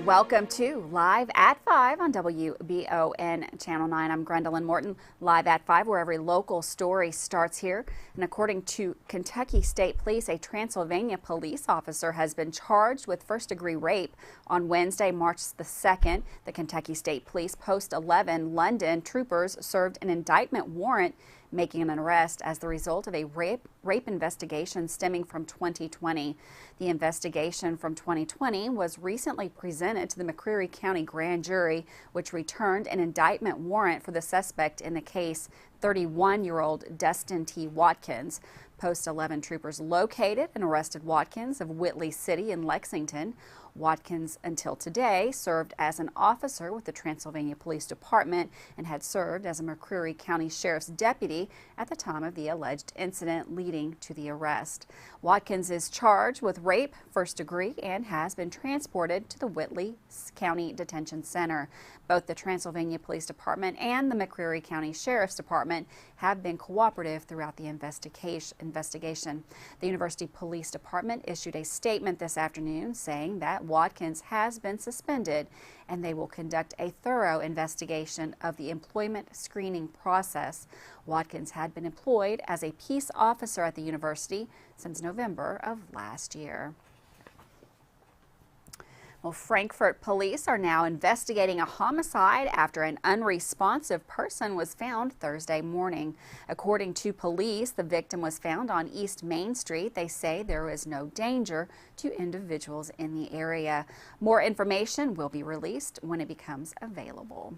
Welcome to Live at 5 on WBON Channel 9. I'm Gwendolyn Morton. Live at 5, where every local story starts here. And according to Kentucky State Police, a Transylvania police officer has been charged with first-degree rape on Wednesday, March the 2nd. The Kentucky State Police Post 11 London troopers served an indictment warrant making an arrest as the result of a rape investigation stemming from 2020. The investigation from 2020 was recently presented to the McCreary County Grand Jury, which returned an indictment warrant for the suspect in the case, 31-year-old Dustin T. Watkins. Post 11 troopers located and arrested Watkins of Whitley City in Lexington. Watkins, until today, served as an officer with the Transylvania Police Department and had served as a McCreary County Sheriff's deputy at the time of the alleged incident leading to the arrest. Watkins is charged with rape, first degree, and has been transported to the Whitley County Detention Center. Both the Transylvania Police Department and the McCreary County Sheriff's Department have been cooperative throughout the investigation. The University Police Department issued a statement this afternoon saying that Watkins has been suspended and they will conduct a thorough investigation of the employment screening process. Watkins had been employed as a peace officer at the university since November of last year. Well, Frankfort police are now investigating a homicide after an unresponsive person was found Thursday morning. According to police, the victim was found on East Main Street. They say there is no danger to individuals in the area. More information will be released when it becomes available.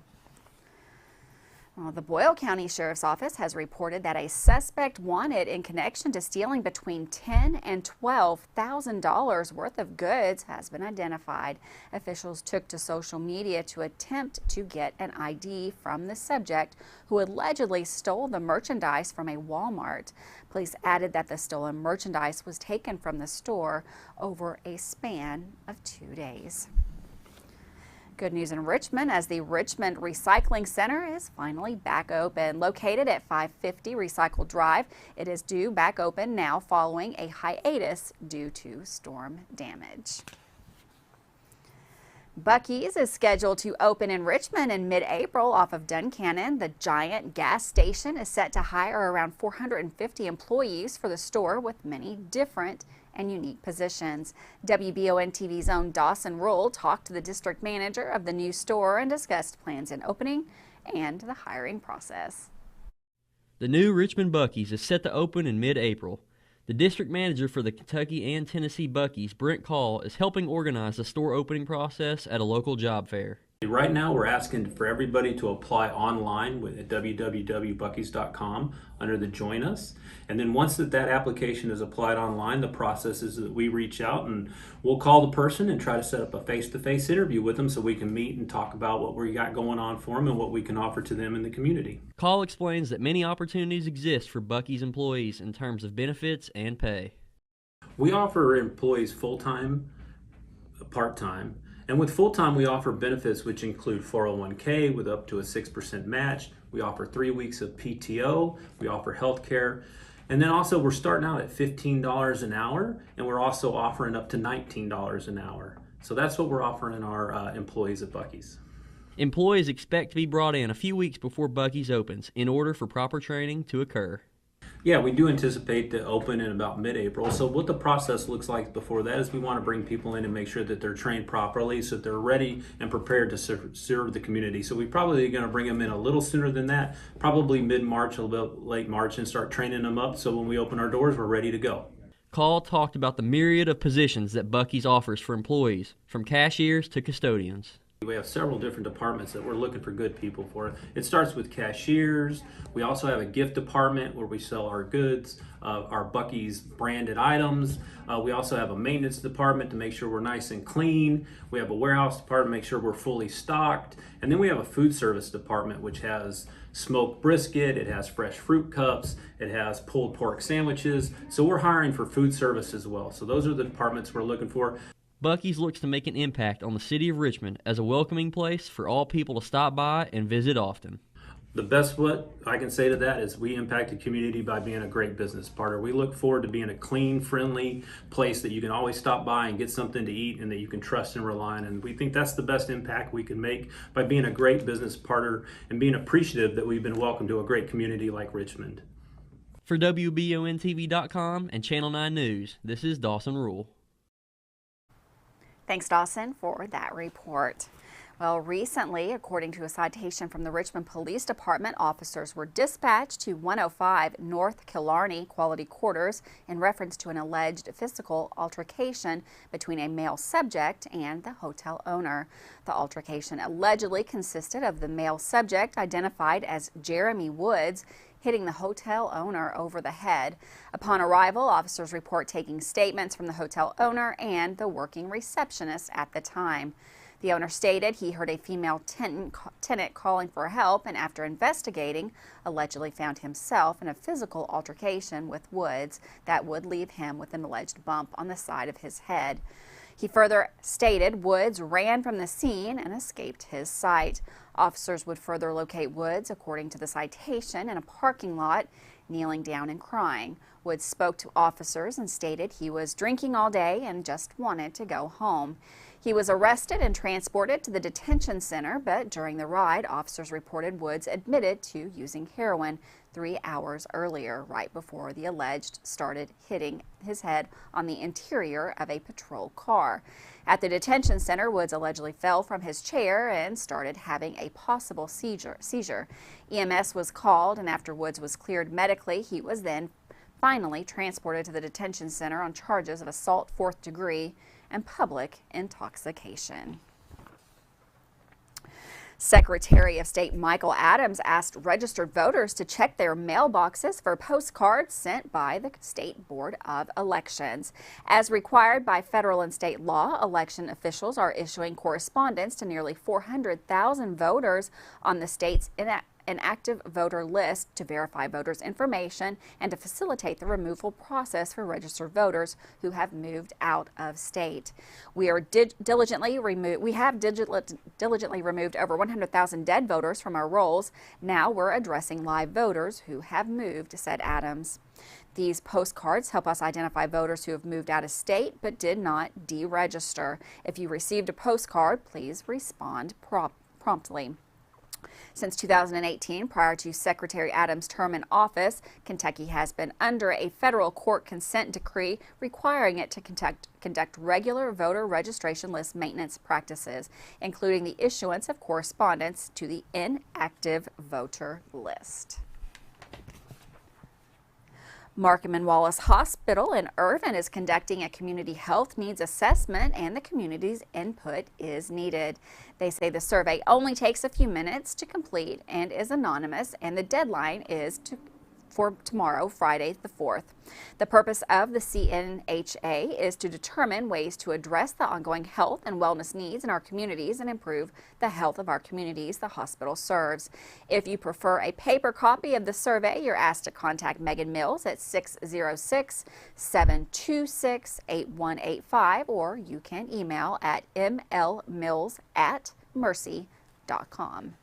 Well, the Boyle County Sheriff's Office has reported that a suspect wanted in connection to stealing between $10,000 and $12,000 worth of goods has been identified. Officials took to social media to attempt to get an ID from the subject who allegedly stole the merchandise from a Walmart. Police added that the stolen merchandise was taken from the store over a span of 2 days. Good news in Richmond, as the Richmond Recycling Center is finally back open. Located at 550 Recycle Drive, it is due back open now following a hiatus due to storm damage. Buc-ee's is scheduled to open in Richmond in mid-April off of Duncannon. The giant gas station is set to hire around 450 employees for the store with many different and unique positions. WBON TV's own Dawson Ruhl talked to the district manager of the new store and discussed plans in opening and the hiring process. The new Richmond Buc-ee's is set to open in mid-April. The district manager for the Kentucky and Tennessee Buc-ee's, Brent Call, is helping organize the store opening process at a local job fair. Right now, we're asking for everybody to apply online at www.buckeys.com under the Join Us. And then once that application is applied online, the process is that we reach out and we'll call the person and try to set up a face-to-face interview with them so we can meet and talk about what we got going on for them and what we can offer to them in the community. Call explains that many opportunities exist for Buc-ee's employees in terms of benefits and pay. We offer employees full-time, part-time. And with full-time, we offer benefits which include 401k with up to a 6% match. We offer 3 weeks of PTO. We offer health care. And then also we're starting out at $15 an hour, and we're also offering up to $19 an hour. So that's what we're offering our employees at Buc-ee's. Employees expect to be brought in a few weeks before Buc-ee's opens in order for proper training to occur. Yeah, we do anticipate to open in about mid-April. So what the process looks like before that is we want to bring people in and make sure that they're trained properly so that they're ready and prepared to serve the community. So we're probably going to bring them in a little sooner than that, probably mid-March, a little late March, and start training them up so when we open our doors, we're ready to go. Call talked about the myriad of positions that Buc-ee's offers for employees, from cashiers to custodians. We have several different departments that we're looking for good people for. It starts with cashiers. We also have a gift department where we sell our goods, our Buc-ee's branded items. We also have a maintenance department to make sure we're nice and clean. We have a warehouse department to make sure we're fully stocked. And then we have a food service department which has smoked brisket, it has fresh fruit cups, it has pulled pork sandwiches. So we're hiring for food service as well. So those are the departments we're looking for. Buc-ee's looks to make an impact on the city of Richmond as a welcoming place for all people to stop by and visit often. The best what I can say to that is we impact the community by being a great business partner. We look forward to being a clean, friendly place that you can always stop by and get something to eat and that you can trust and rely on. And we think that's the best impact we can make by being a great business partner and being appreciative that we've been welcomed to a great community like Richmond. For WBONTV.com and Channel 9 News, this is Dawson Rule. Thanks, Dawson, for that report. Well, recently, according to a citation from the Richmond Police Department, officers were dispatched to 105 North Killarney Quality Quarters in reference to an alleged physical altercation between a male subject and the hotel owner. The altercation allegedly consisted of the male subject, identified as Jeremy Woods, hitting the hotel owner over the head. Upon arrival, officers report taking statements from the hotel owner and the working receptionist at the time. The owner stated he heard a female tenant calling for help, and after investigating, allegedly found himself in a physical altercation with Woods that would leave him with an alleged bump on the side of his head. He further stated Woods ran from the scene and escaped his sight. Officers would further locate Woods, according to the citation, in a parking lot, kneeling down and crying. Woods spoke to officers and stated he was drinking all day and just wanted to go home. He was arrested and transported to the detention center, but during the ride, officers reported Woods admitted to using heroin 3 hours earlier, right before the alleged started hitting his head on the interior of a patrol car. At the detention center, Woods allegedly fell from his chair and started having a possible seizure. EMS was called, and after Woods was cleared medically, he was then finally transported to the detention center on charges of assault 4th degree and public intoxication. Secretary of State Michael Adams asked registered voters to check their mailboxes for postcards sent by the State Board of Elections. As required by federal and state law, election officials are issuing correspondence to nearly 400,000 voters on the state's inactive voter list to verify voters' information and to facilitate the removal process for registered voters who have moved out of state. We have diligently removed over 100,000 dead voters from our rolls. Now we're addressing live voters who have moved, said Adams. These postcards help us identify voters who have moved out of state but did not deregister. If you received a postcard, please respond promptly. Since 2018, prior to Secretary Adams' term in office, Kentucky has been under a federal court consent decree requiring it to conduct regular voter registration list maintenance practices, including the issuance of correspondence to the inactive voter list. Markham and Wallace Hospital in Irvine is conducting a community health needs assessment, and the community's input is needed. They say the survey only takes a few minutes to complete and is anonymous, and the deadline is for tomorrow, Friday the 4th. The purpose of the CNHA is to determine ways to address the ongoing health and wellness needs in our communities and improve the health of our communities the hospital serves. If you prefer a paper copy of the survey, you're asked to contact Megan Mills at 606-726-8185, or you can email at mlmills@mercy.com.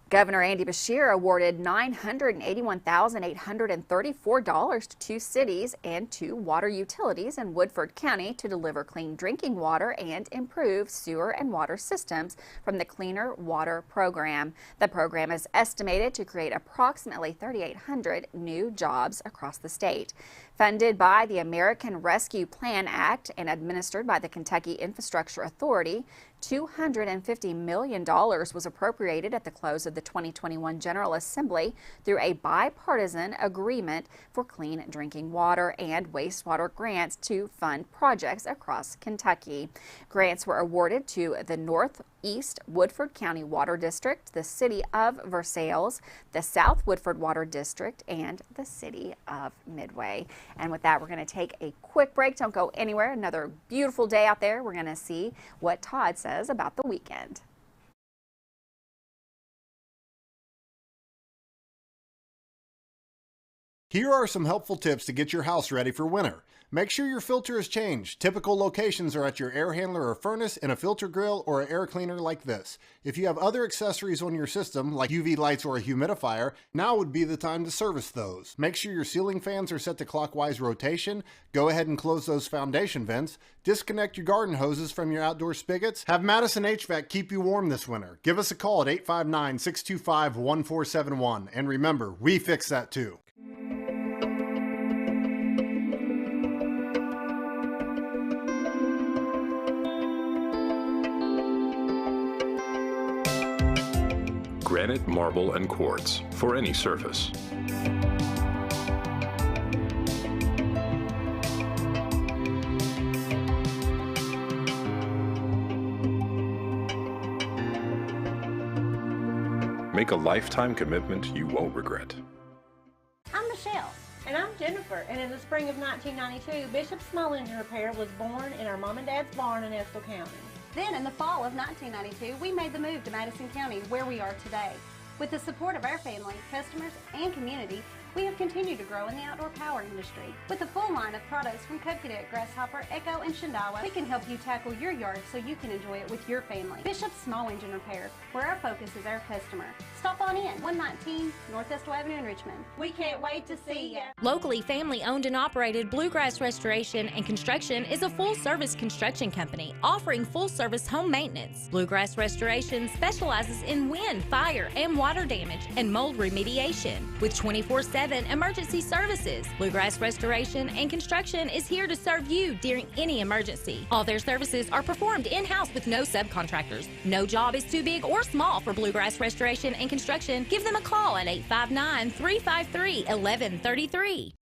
Governor Andy Beshear awarded $981,834 to 2 cities and 2 water utilities in Woodford County to deliver clean drinking water and improve sewer and water systems from the Cleaner Water Program. The program is estimated to create approximately 3,800 new jobs across the state. Funded by the American Rescue Plan Act and administered by the Kentucky Infrastructure Authority, $250 million was appropriated at the close of the 2021 General Assembly through a bipartisan agreement for clean drinking water and wastewater grants to fund projects across Kentucky. Grants were awarded to the Northeast Woodford County Water District, the City of Versailles, the South Woodford Water District, and the City of Midway. And with that, we're going to take a quick break. Don't go anywhere. Another beautiful day out there. We're going to see what Todd says about the weekend. Here are some helpful tips to get your house ready for winter. Make sure your filter is changed. Typical locations are at your air handler or furnace, in a filter grill, or an air cleaner like this. If you have other accessories on your system, like UV lights or a humidifier, now would be the time to service those. Make sure your ceiling fans are set to clockwise rotation. Go ahead and close those foundation vents. Disconnect your garden hoses from your outdoor spigots. Have Madison HVAC keep you warm this winter. Give us a call at 859-625-1471. And remember, we fix that too. Granite, marble, and quartz for any surface. Make a lifetime commitment you won't regret. I'm Michelle. And I'm Jennifer, and in the spring of 1992, Bishop Small Engine Repair was born in our mom and dad's barn in Estill County. Then in the fall of 1992, we made the move to Madison County, where we are today. With the support of our family, customers, and community, we have continued to grow in the outdoor power industry. With a full line of products from Cub Cadet, Grasshopper, Echo, and Shindawa, we can help you tackle your yard so you can enjoy it with your family. Bishop Small Engine Repair, where our focus is our customer. Stop on in, 119 North Estill Avenue in Richmond. We can't wait to see you. Locally family owned and operated Bluegrass Restoration and Construction is a full-service construction company offering full-service home maintenance. Bluegrass Restoration specializes in wind, fire, and water damage and mold remediation. With 24/7 emergency services, Bluegrass Restoration and Construction is here to serve you during any emergency. All their services are performed in-house with no subcontractors. No job is too big or small for Bluegrass Restoration and Construction. Give them a call at 859-353-1133.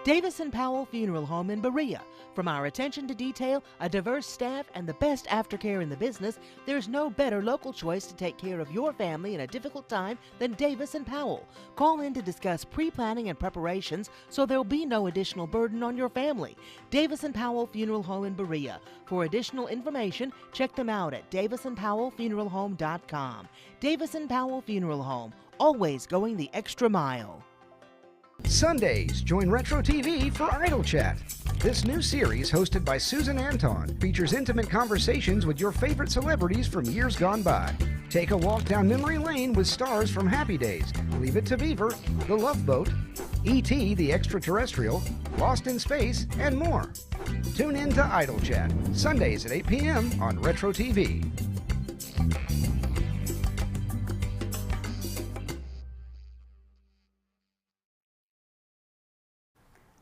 Davis & Powell Funeral Home in Berea. From our attention to detail, a diverse staff, and the best aftercare in the business, there's no better local choice to take care of your family in a difficult time than Davis & Powell. Call in to discuss pre-planning and preparations so there'll be no additional burden on your family. Davis & Powell Funeral Home in Berea. For additional information, check them out at davisandpowellfuneralhome.com. Davis & Powell Funeral Home, always going the extra mile. Sundays, join Retro TV for Idle Chat. This new series, hosted by Susan Anton, features intimate conversations with your favorite celebrities from years gone by. Take a walk down memory lane with stars from Happy Days, Leave It to Beaver, The Love Boat, E.T. the Extraterrestrial, Lost in Space, and more. Tune in to Idle Chat, Sundays at 8 p.m. on Retro TV.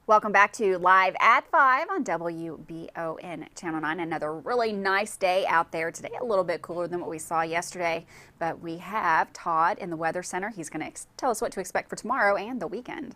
Welcome back to Live at 5 on WBON Channel 9. Another really nice day out there today. A little bit cooler than what we saw yesterday, but we have Todd in the Weather Center. He's going to tell us what to expect for tomorrow and the weekend.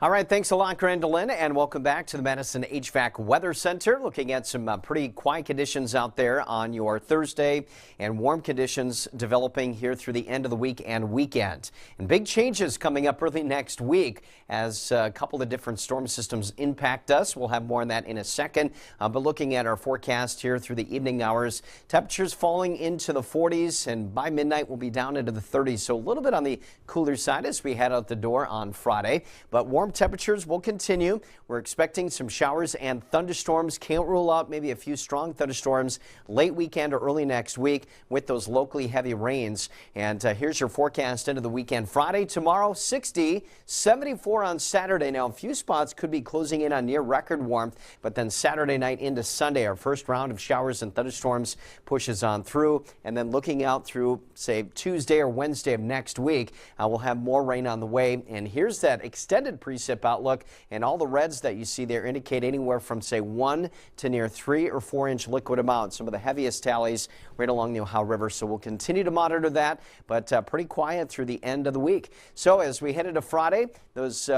All right, thanks a lot, Gwendolyn, and welcome back to the Madison HVAC Weather Center. Looking at some pretty quiet conditions out there on your Thursday, and warm conditions developing here through the end of the week and weekend. And big changes coming up early next week as a couple of different storm systems impact us. We'll have more on that in a second. But looking at our forecast here through the evening hours, temperatures falling into the 40s, and by midnight we'll be down into the 30s. So a little bit on the cooler side as we head out the door on Friday, but warm temperatures will continue. We're expecting some showers and thunderstorms. Can't rule out maybe a few strong thunderstorms late weekend or early next week with those locally heavy rains. And here's your forecast into the weekend. Friday, tomorrow, 60, 74 on Saturday. Now, a few spots could be closing in on near record warmth, but then Saturday night into Sunday, our first round of showers and thunderstorms pushes on through. And then looking out through, say, Tuesday or Wednesday of next week, we'll have more rain on the way. And here's that extended precip outlook, and all the reds that you see there indicate anywhere from, say, 1 to near 3 or 4 inch liquid amounts. Some of the heaviest tallies right along the Ohio River. So we'll continue to monitor that, but pretty quiet through the end of the week. So as we head into Friday, Those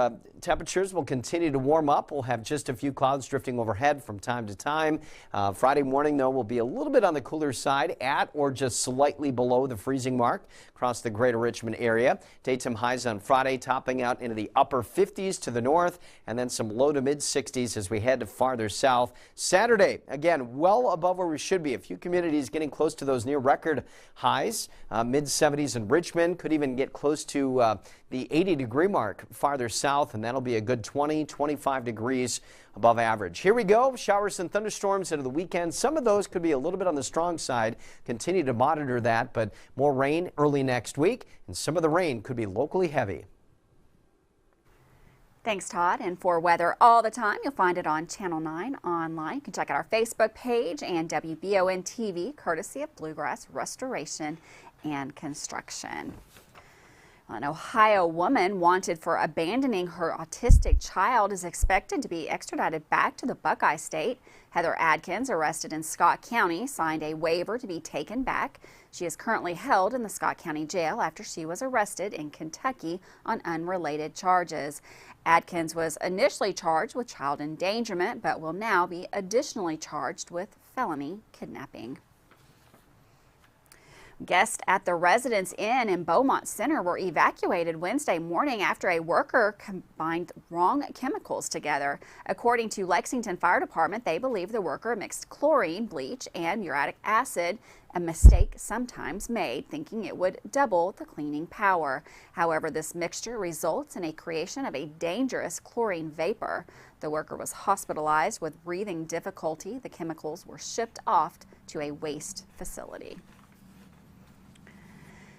temperatures will continue to warm up. We'll have just a few clouds drifting overhead from time to time. Friday morning, though, will be a little bit on the cooler side, at or just slightly below the freezing mark across the greater Richmond area. Daytime highs on Friday topping out into the upper 50s to the north, and then some low to mid 60s as we head farther south. Saturday, again, well above where we should be. A few communities getting close to those near record highs. Mid 70s in Richmond, could even get close to the 80-degree mark farther south, and that'll be a good 20-25 degrees above average. Here we go. Showers and thunderstorms into the weekend. Some of those could be a little bit on the strong side. Continue to monitor that, but more rain early next week, and some of the rain could be locally heavy. Thanks, Todd. And for weather all the time, you'll find it on Channel 9 online. You can check out our Facebook page and WBON TV, courtesy of Bluegrass Restoration and Construction. An Ohio woman wanted for abandoning her autistic child is expected to be extradited back to the Buc-ee state. Heather Adkins, arrested in Scott County, signed a waiver to be taken back. She is currently held in the Scott County Jail after she was arrested in Kentucky on unrelated charges. Adkins was initially charged with child endangerment, but will now be additionally charged with felony kidnapping. Guests at the Residence Inn in Beaumont Center were evacuated Wednesday morning after a worker combined wrong chemicals together. According to Lexington Fire Department, they believe the worker mixed chlorine, bleach, and uric acid, a mistake sometimes made, thinking it would double the cleaning power. However, this mixture results in a creation of a dangerous chlorine vapor. The worker was hospitalized with breathing difficulty. The chemicals were shipped off to a waste facility.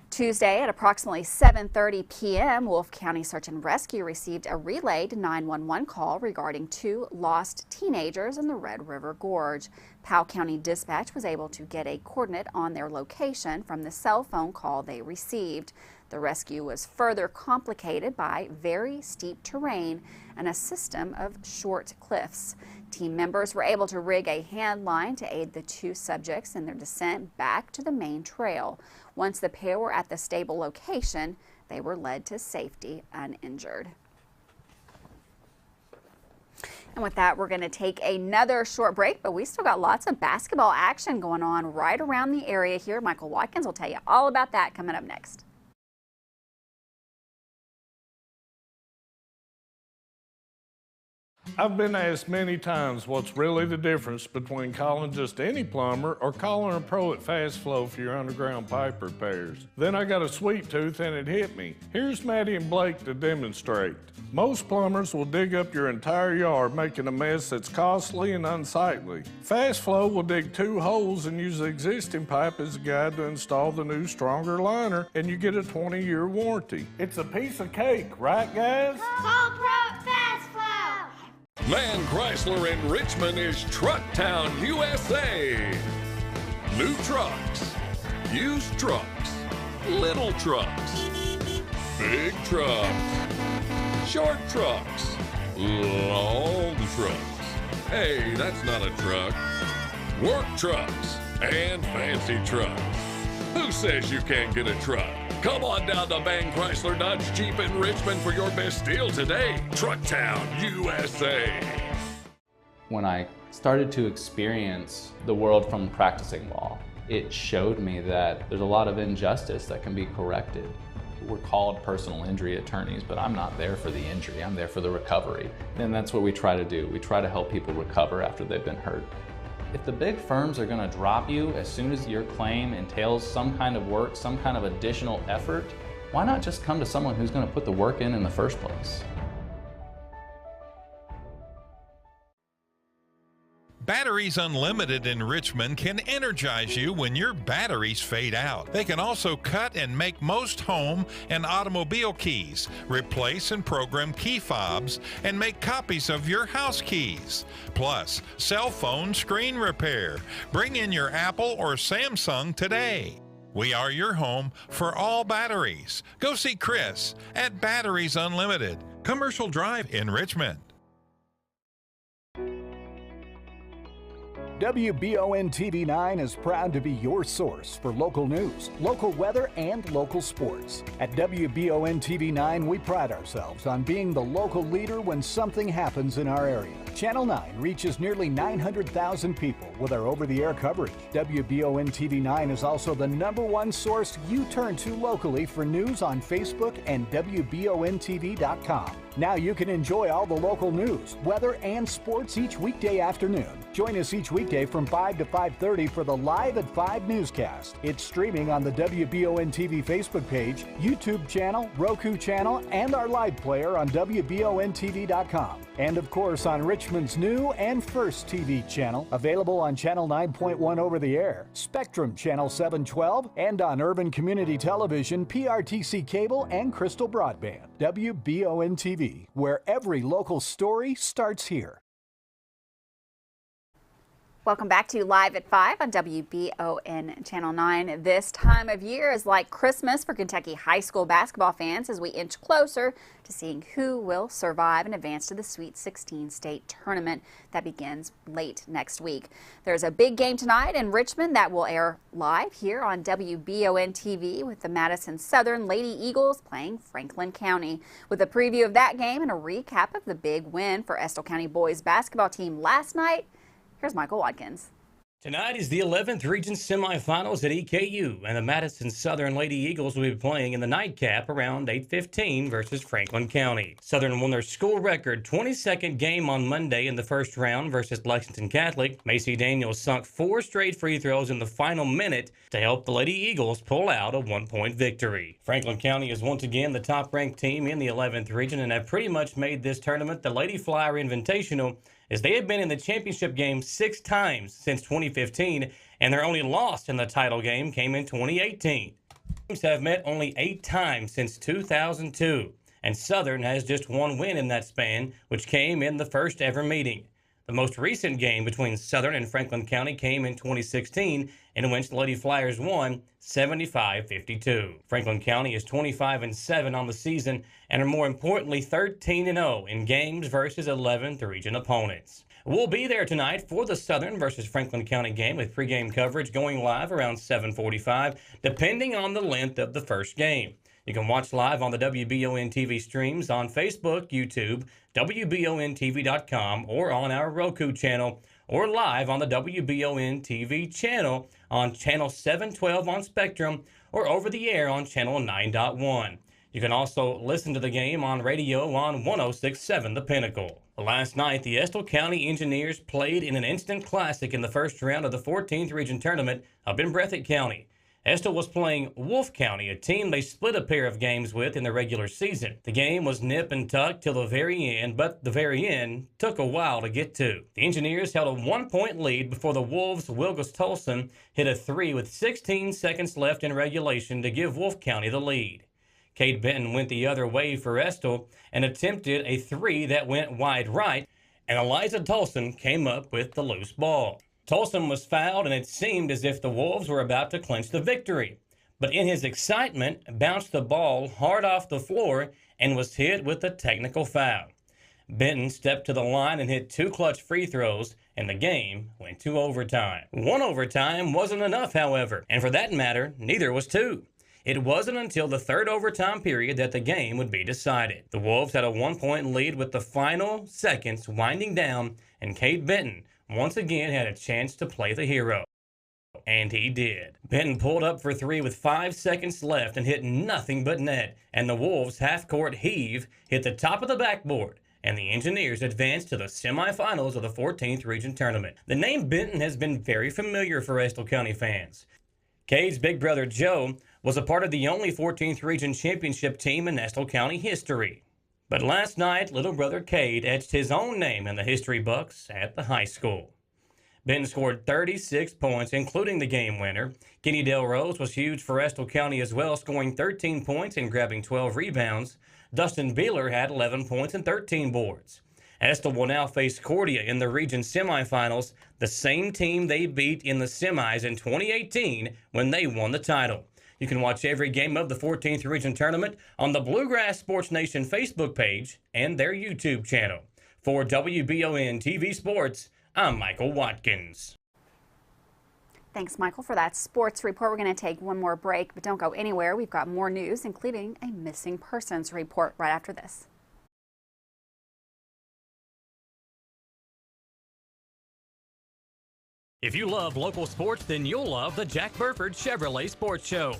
Tuesday at approximately 7:30 p.m., Wolfe County Search and Rescue received a relayed 911 call regarding 2 lost teenagers in the Red River Gorge. Powell County Dispatch was able to get a coordinate on their location from the cell phone call they received. The rescue was further complicated by very steep terrain and a system of short cliffs. Team members were able to rig a hand line to aid the 2 subjects in their descent back to the main trail. Once the pair were at the stable location, they were led to safety uninjured. And with that, we're going to take another short break, but we still got lots of basketball action going on right around the area here. Michael Watkins will tell you all about that coming up next. I've been asked many times what's really the difference between calling just any plumber or calling a pro at Fast Flow for your underground pipe repairs. Then I got a sweet tooth and it hit me. Here's Maddie and Blake to demonstrate. Most plumbers will dig up your entire yard, making a mess that's costly and unsightly. Fast Flow will dig 2 holes and use the existing pipe as a guide to install the new, stronger liner, and you get a 20-year warranty. It's a piece of cake, right, guys? Call Pro Fast Flow! Man Chrysler in Richmond is Truck Town, USA. New trucks, used trucks, little trucks, big trucks, short trucks, long trucks. Hey, that's not a truck. Work trucks and fancy trucks. Who says you can't get a truck? Come on down to Man Chrysler Dodge Jeep in Richmond for your best deal today. Truck Town, USA. When I started to experience the world from practicing law, it showed me that there's a lot of injustice that can be corrected. We're called personal injury attorneys, but I'm not there for the injury, I'm there for the recovery. And that's what we try to do. We try to help people recover after they've been hurt. If the big firms are going to drop you as soon as your claim entails some kind of work, some kind of additional effort, why not just come to someone who's going to put the work in the first place? Batteries Unlimited in Richmond can energize you when your batteries fade out. They can also cut and make most home and automobile keys, replace and program key fobs, and make copies of your house keys. Plus, cell phone screen repair. Bring in your Apple or Samsung today. We are your home for all batteries. Go see Chris at Batteries Unlimited, Commercial Drive in Richmond. WBON TV 9 is proud to be your source for local news, local weather, and local sports. At WBON TV 9, we pride ourselves on being the local leader when something happens in our area. Channel 9 reaches nearly 900,000 people with our over-the-air coverage. WBON TV 9 is also the #1 source you turn to locally for news on Facebook and WBONTV.com. Now you can enjoy all the local news, weather, and sports each weekday afternoon. Join us each weekday from 5 to 5:30 for the Live at 5 newscast. It's streaming on the WBON TV Facebook page, YouTube channel, Roku channel, and our live player on WBONTV.com. And of course on Richmond's new and first TV channel, available on Channel 9.1 over the air, Spectrum Channel 712, and on Urban Community Television, PRTC Cable, and Crystal Broadband. WBON TV, where every local story starts here. Welcome back to Live at 5 on WBON Channel 9. This time of year is like Christmas for Kentucky high school basketball fans as we inch closer to seeing who will survive and advance to the Sweet 16 state tournament that begins late next week. There's a big game tonight in Richmond that will air live here on WBON TV with the Madison Southern Lady Eagles playing Franklin County. With a preview of that game and a recap of the big win for Estill County boys basketball team last night, here's Michael Watkins. Tonight is the 11th Region semifinals at EKU, and the Madison Southern Lady Eagles will be playing in the nightcap around 8:15 versus Franklin County. Southern won their school record 22nd game on Monday in the first round versus Lexington Catholic. Macy Daniels sunk 4 straight free throws in the final minute to help the Lady Eagles pull out a 1-point victory. Franklin County is once again the top-ranked team in the 11th Region and have pretty much made this tournament the Lady Flyer Invitational, as they have been in the championship game 6 times since 2015, and their only loss in the title game came in 2018. Teams have met only 8 times since 2002, and Southern has just 1 win in that span, which came in the first ever meeting. The most recent game between Southern and Franklin County came in 2016, in which the Lady Flyers won 75-52. Franklin County is 25-7 on the season and are more importantly 13-0 in games versus 11th Region opponents. We'll be there tonight for the Southern versus Franklin County game with pregame coverage going live around 7:45, depending on the length of the first game. You can watch live on the WBON TV streams on Facebook, YouTube, WBONTV.com, or on our Roku channel, or live on the WBON TV channel on Channel 712 on Spectrum, or over the air on Channel 9.1. You can also listen to the game on radio on 106.7 The Pinnacle. Last night, the Estill County Engineers played in an instant classic in the first round of the 14th Region Tournament up in Breathitt County. Estill was playing Wolfe County, a team they split a pair of games with in the regular season. The game was nip and tuck till the very end, but the very end took a while to get to. The Engineers held a 1-point lead before the Wolves' Wilgus Tolson hit a 3 with 16 seconds left in regulation to give Wolfe County the lead. Kate Benton went the other way for Estill and attempted a 3 that went wide right, and Eliza Tolson came up with the loose ball. Tolson was fouled, and it seemed as if the Wolves were about to clinch the victory. But in his excitement, bounced the ball hard off the floor and was hit with a technical foul. Benton stepped to the line and hit 2 clutch free throws, and the game went to overtime. 1 overtime wasn't enough, however, and for that matter, neither was 2. It wasn't until the 3rd overtime period that the game would be decided. The Wolves had a 1-point lead with the final seconds winding down, and Kate Benton once again had a chance to play the hero. And he did. Benton pulled up for 3 with 5 seconds left and hit nothing but net, and the Wolves' half-court heave hit the top of the backboard, and the Engineers advanced to the semifinals of the 14th Region Tournament. The name Benton has been very familiar for Estill County fans. Cade's big brother Joe was a part of the only 14th Region Championship team in Estill County history. But last night, little brother Cade etched his own name in the history books at the high school. Benton scored 36 points, including the game winner. Kenny Delrose was huge for Estill County as well, scoring 13 points and grabbing 12 rebounds. Dustin Beeler had 11 points and 13 boards. Estill will now face Cordia in the region semifinals, the same team they beat in the semis in 2018 when they won the title. You can watch every game of the 14th Region Tournament on the Bluegrass Sports Nation Facebook page and their YouTube channel. For WBON TV Sports, I'm Michael Watkins. Thanks, Michael, for that sports report. We're going to take one more break, but don't go anywhere. We've got more news, including a missing persons report right after this. If you love local sports, then you'll love the Jack Burford Chevrolet Sports Show.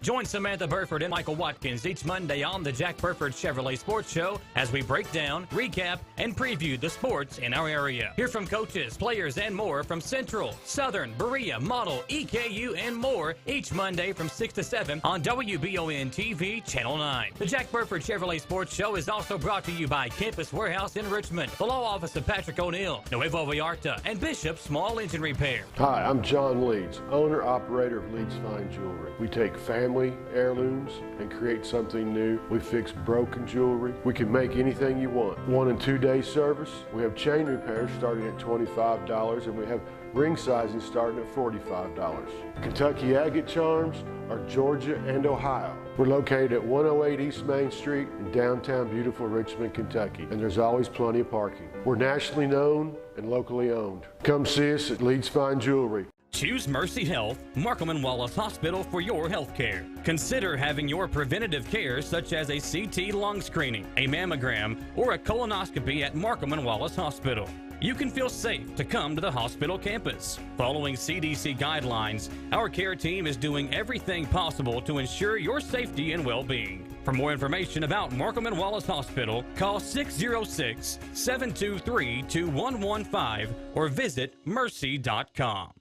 Join Samantha Burford and Michael Watkins each Monday on the Jack Burford Chevrolet Sports Show as we break down, recap, and preview the sports in our area. Hear from coaches, players, and more from Central, Southern, Berea, Model, EKU, and more each Monday from 6 to 7 on WBON TV Channel 9. The Jack Burford Chevrolet Sports Show is also brought to you by Campus Warehouse in Richmond, the law office of Patrick O'Neill, Nuevo Vallarta, and Bishop Small Engine Repair. Hi, I'm John Leeds, owner-operator of Leeds Fine Jewelry. We take family heirlooms and create something new. We fix broken jewelry. We can make anything you want. 1 and 2 day service. We have chain repairs starting at $25 and we have ring sizing starting at $45. Kentucky agate charms are Georgia and Ohio. We're located at 108 East Main Street in downtown beautiful Richmond, Kentucky, and there's always plenty of parking. We're nationally known and locally owned. Come see us at Leeds Fine Jewelry. Choose Mercy Health, Markham and Wallace Hospital for your health care. Consider having your preventative care such as a CT lung screening, a mammogram, or a colonoscopy at Markham and Wallace Hospital. You can feel safe to come to the hospital campus. Following CDC guidelines, our care team is doing everything possible to ensure your safety and well-being. For more information about Markham and Wallace Hospital, call 606-723-2115 or visit mercy.com.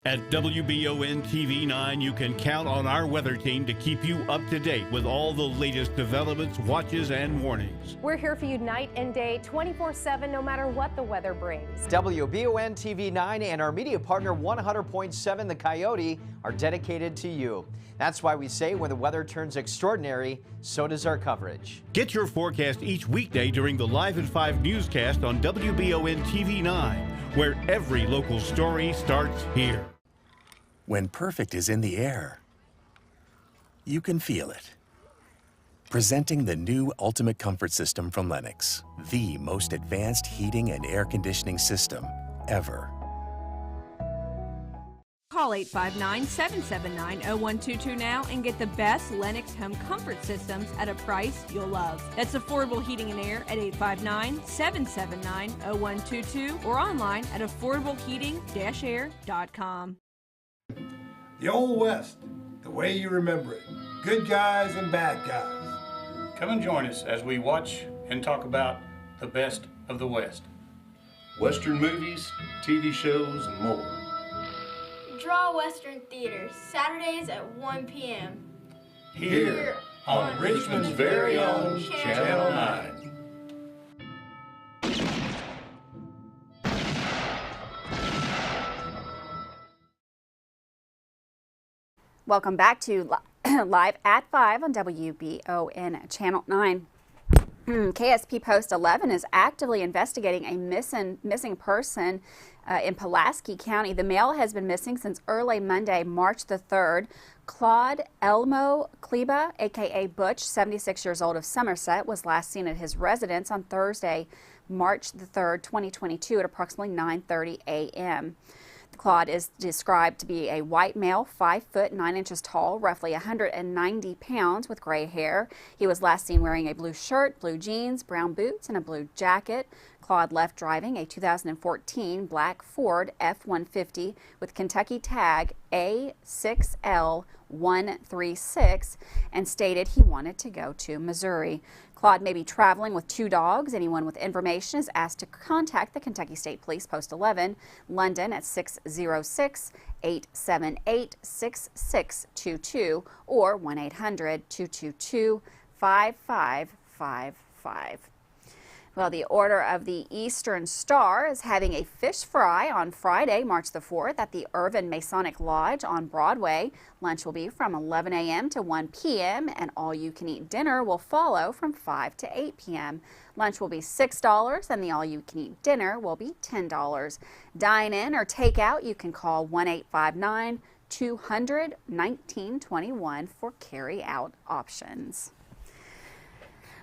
At WBON TV 9, you can count on our weather team to keep you up to date with all the latest developments, watches, and warnings. We're here for you night and day, 24/7, no matter what the weather brings. WBON TV 9 and our media partner 100.7 The Coyote are dedicated to you. That's why we say when the weather turns extraordinary, so does our coverage. Get your forecast each weekday during the Live at 5 newscast on WBON TV 9, where every local story starts here. When perfect is in the air, you can feel it. Presenting the new Ultimate Comfort System from Lennox, the most advanced heating and air conditioning system ever. Call 859-779-0122 now and get the best Lennox home comfort systems at a price you'll love. That's affordable heating and air at 859-779-0122 or online at affordableheating-air.com. The Old West, the way you remember it. Good guys and bad guys. Come and join us as we watch and talk about the best of the West. Western movies, TV shows, and more. Draw Western Theater, Saturdays at 1 p.m. Here on Richmond's very own Channel 9. Welcome back to Live at 5 on WBON Channel 9. KSP Post 11 is actively investigating a missing person in Pulaski County. The male has been missing since early Monday, March the 3rd. Claude Elmo Kleba, a.k.a. Butch, 76 years old of Somerset, was last seen at his residence on Thursday, March the 3rd, 2022 at approximately 9:30 a.m. Claude is described to be a white male, 5 foot 9 inches tall, roughly 190 pounds, with gray hair. He was last seen wearing a blue shirt, blue jeans, brown boots, and a blue jacket. Claude left driving a 2014 black Ford F-150 with Kentucky tag A6L136 and stated he wanted to go to Missouri. Claude may be traveling with 2 dogs. Anyone with information is asked to contact the Kentucky State Police Post 11, London at 606-878-6622 or 1-800-222-5555. Well, the Order of the Eastern Star is having a fish fry on Friday, March the 4th at the Irvin Masonic Lodge on Broadway. Lunch will be from 11 a.m. to 1 p.m. and all-you-can-eat dinner will follow from 5 to 8 p.m. Lunch will be $6 and the all-you-can-eat dinner will be $10. Dine in or take out, you can call 1-859-200-1921 for carry-out options.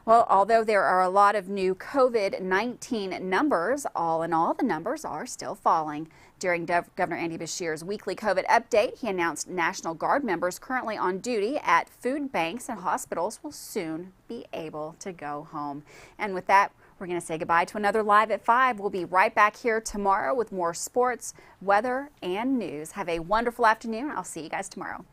Well, although there are a lot of new COVID-19 numbers, all in all, the numbers are still falling. During Governor Andy Beshear's weekly COVID update, he announced National Guard members currently on duty at food banks and hospitals will soon be able to go home. And with that, we're going to say goodbye to another Live at 5. We'll be right back here tomorrow with more sports, weather, and news. Have a wonderful afternoon. I'll see you guys tomorrow.